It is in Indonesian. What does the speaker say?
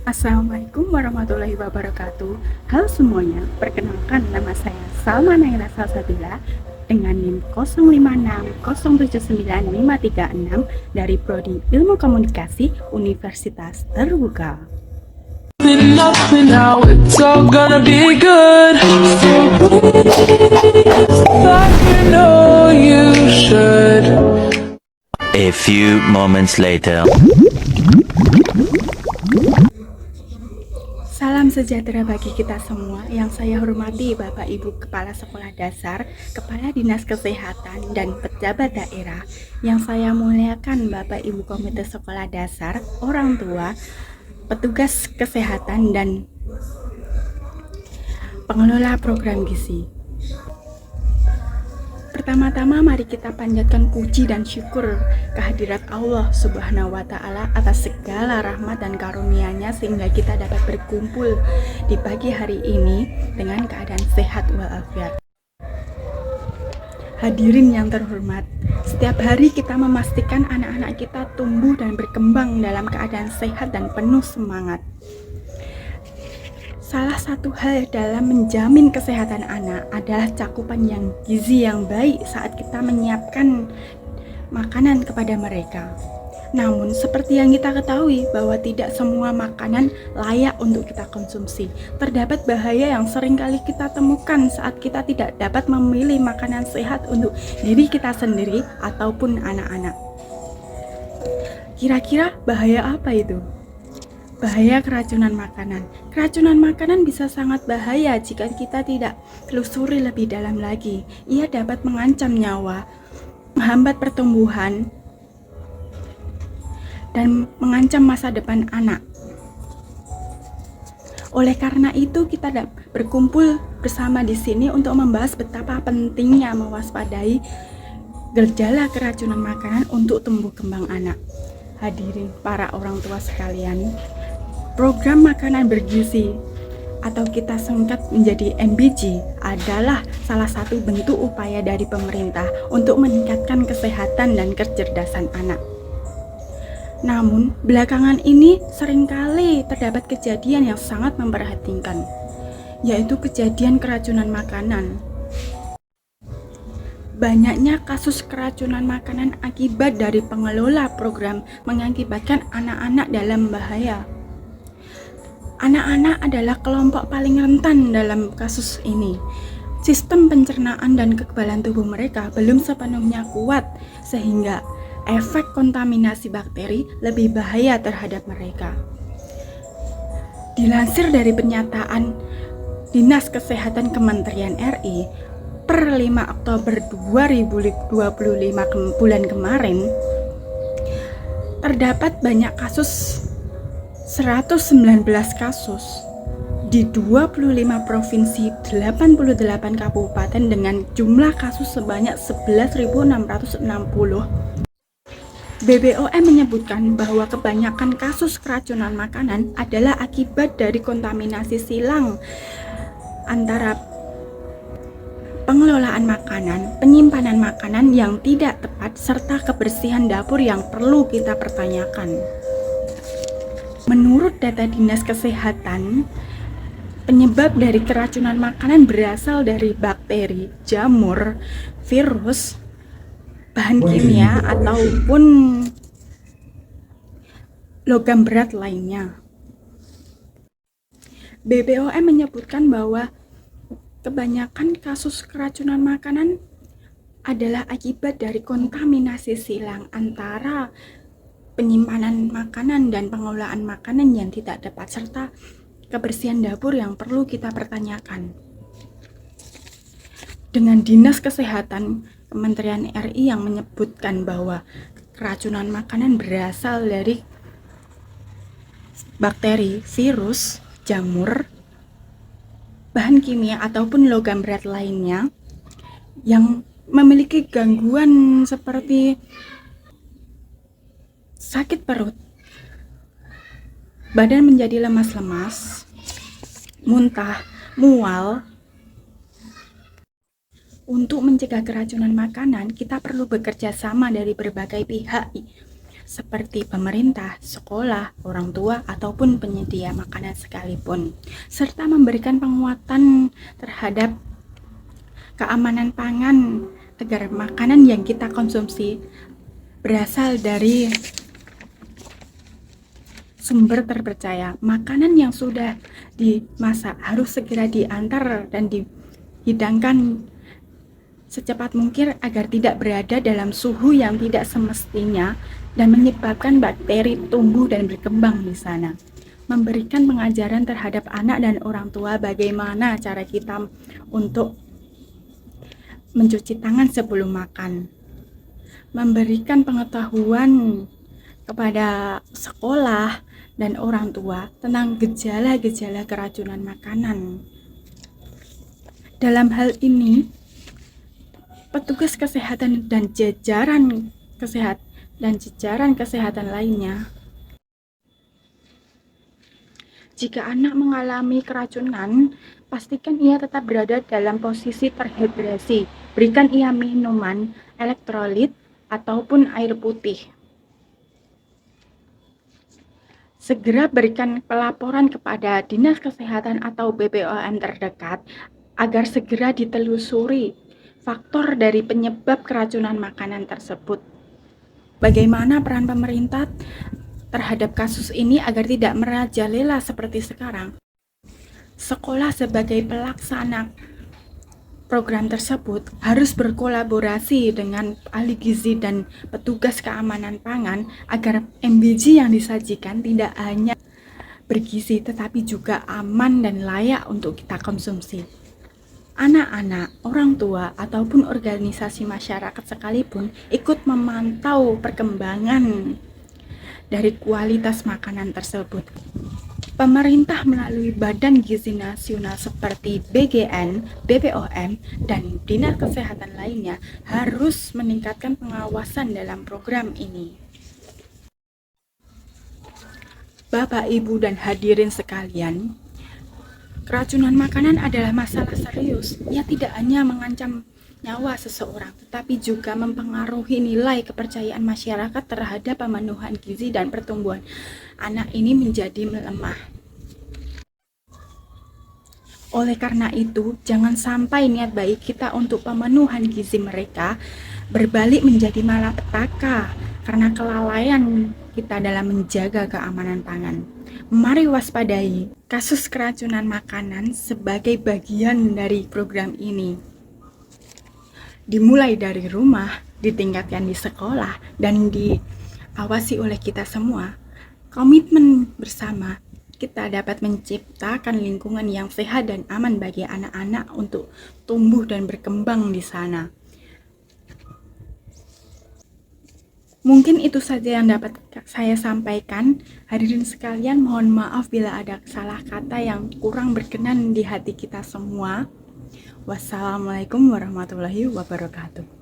Assalamualaikum warahmatullahi wabarakatuh. Halo semuanya, perkenalkan nama saya Salma Naila Salsabila dengan NIM 0560795536 dari Prodi Ilmu Komunikasi Universitas Terbuka. Nothing now, it's all gonna be good. Like you know you should. A few moments later. Salam sejahtera bagi kita semua. Yang saya hormati Bapak Ibu Kepala Sekolah Dasar, Kepala Dinas Kesehatan, dan pejabat daerah. Yang saya muliakan Bapak Ibu Komite Sekolah Dasar, orang tua, petugas kesehatan, dan pengelola program gizi. Pertama-tama mari kita panjatkan puji dan syukur kehadirat Allah Subhanahu wa Ta'ala atas segala rahmat dan karunia-Nya sehingga kita dapat berkumpul di pagi hari ini dengan keadaan sehat walafiat. Hadirin yang terhormat, setiap hari kita memastikan anak-anak kita tumbuh dan berkembang dalam keadaan sehat dan penuh semangat. Salah satu hal dalam menjamin kesehatan anak adalah cakupan yang gizi yang baik saat kita menyiapkan makanan kepada mereka. Namun, seperti yang kita ketahui bahwa tidak semua makanan layak untuk kita konsumsi. Terdapat bahaya yang sering kali kita temukan saat kita tidak dapat memilih makanan sehat untuk diri kita sendiri ataupun anak-anak. Kira-kira bahaya apa itu? Bahaya keracunan makanan. Keracunan makanan bisa sangat bahaya jika kita tidak telusuri lebih dalam lagi. Ia dapat mengancam nyawa, menghambat pertumbuhan, dan mengancam masa depan anak. Oleh karena itu, kita berkumpul bersama di sini untuk membahas betapa pentingnya mewaspadai gejala keracunan makanan untuk tumbuh kembang anak. Hadirin para orang tua sekalian, program makanan bergizi atau kita singkat menjadi MBG adalah salah satu bentuk upaya dari pemerintah untuk meningkatkan kesehatan dan kecerdasan anak. Namun, belakangan ini seringkali terdapat kejadian yang sangat memprihatinkan, yaitu kejadian keracunan makanan. Banyaknya kasus keracunan makanan akibat dari pengelola program mengakibatkan anak-anak dalam bahaya. Anak-anak adalah kelompok paling rentan dalam kasus ini. Sistem pencernaan dan kekebalan tubuh mereka belum sepenuhnya kuat sehingga efek kontaminasi bakteri lebih bahaya terhadap mereka. Dilansir dari pernyataan Dinas Kesehatan Kementerian RI per 5 Oktober 2025 bulan kemarin, terdapat banyak kasus 119 kasus di 25 provinsi, 88 kabupaten dengan jumlah kasus sebanyak 11.660. BPOM menyebutkan bahwa kebanyakan kasus keracunan makanan adalah akibat dari kontaminasi silang antara pengelolaan makanan, penyimpanan makanan yang tidak tepat, serta kebersihan dapur yang perlu kita pertanyakan. Menurut data Dinas Kesehatan, penyebab dari keracunan makanan berasal dari bakteri, jamur, virus, bahan kimia, ataupun logam berat lainnya. BPOM menyebutkan bahwa kebanyakan kasus keracunan makanan adalah akibat dari kontaminasi silang antara penyimpanan makanan dan pengelolaan makanan yang tidak tepat, serta kebersihan dapur yang perlu kita pertanyakan. Dengan Dinas Kesehatan Kementerian RI yang menyebutkan bahwa keracunan makanan berasal dari bakteri, virus, jamur, bahan kimia ataupun logam berat lainnya yang memiliki gangguan seperti sakit perut, badan menjadi lemas-lemas, muntah, mual. Untuk mencegah keracunan makanan, kita perlu bekerja sama dari berbagai pihak, seperti pemerintah, sekolah, orang tua, ataupun penyedia makanan sekalipun, serta memberikan penguatan terhadap keamanan pangan agar makanan yang kita konsumsi berasal dari sumber terpercaya. Makanan yang sudah dimasak harus segera diantar dan dihidangkan secepat mungkin agar tidak berada dalam suhu yang tidak semestinya dan menyebabkan bakteri tumbuh dan berkembang di sana. Memberikan pengajaran terhadap anak dan orang tua bagaimana cara kita untuk mencuci tangan sebelum makan. Memberikan pengetahuan kepada sekolah dan orang tua tentang gejala-gejala keracunan makanan. Dalam hal ini, petugas kesehatan dan jajaran kesehatan lainnya, jika anak mengalami keracunan, pastikan ia tetap berada dalam posisi terhidrasi. Berikan ia minuman elektrolit ataupun air putih. Segera berikan pelaporan kepada Dinas Kesehatan atau BPOM terdekat agar segera ditelusuri faktor dari penyebab keracunan makanan tersebut. Bagaimana peran pemerintah terhadap kasus ini agar tidak merajalela seperti sekarang? Sekolah sebagai pelaksana program tersebut harus berkolaborasi dengan ahli gizi dan petugas keamanan pangan agar MBG yang disajikan tidak hanya bergizi tetapi juga aman dan layak untuk kita konsumsi. Anak-anak, orang tua, ataupun organisasi masyarakat sekalipun ikut memantau perkembangan dari kualitas makanan tersebut. Pemerintah melalui Badan Gizi Nasional seperti BGN, BPOM, dan Dinas Kesehatan lainnya harus meningkatkan pengawasan dalam program ini. Bapak, Ibu, dan hadirin sekalian, keracunan makanan adalah masalah serius. Ia tidak hanya mengancam nyawa seseorang, tetapi juga mempengaruhi nilai kepercayaan masyarakat terhadap pemenuhan gizi dan pertumbuhan anak ini menjadi melemah. Oleh karena itu, jangan sampai niat baik kita untuk pemenuhan gizi mereka berbalik menjadi malapetaka karena kelalaian kita dalam menjaga keamanan pangan. Mari waspadai kasus keracunan makanan sebagai bagian dari program ini. Dimulai dari rumah, ditingkatkan di sekolah, dan diawasi oleh kita semua. Komitmen bersama, kita dapat menciptakan lingkungan yang sehat dan aman bagi anak-anak untuk tumbuh dan berkembang di sana. Mungkin itu saja yang dapat saya sampaikan. Hadirin sekalian, mohon maaf bila ada salah kata yang kurang berkenan di hati kita semua. Wassalamualaikum warahmatullahi wabarakatuh.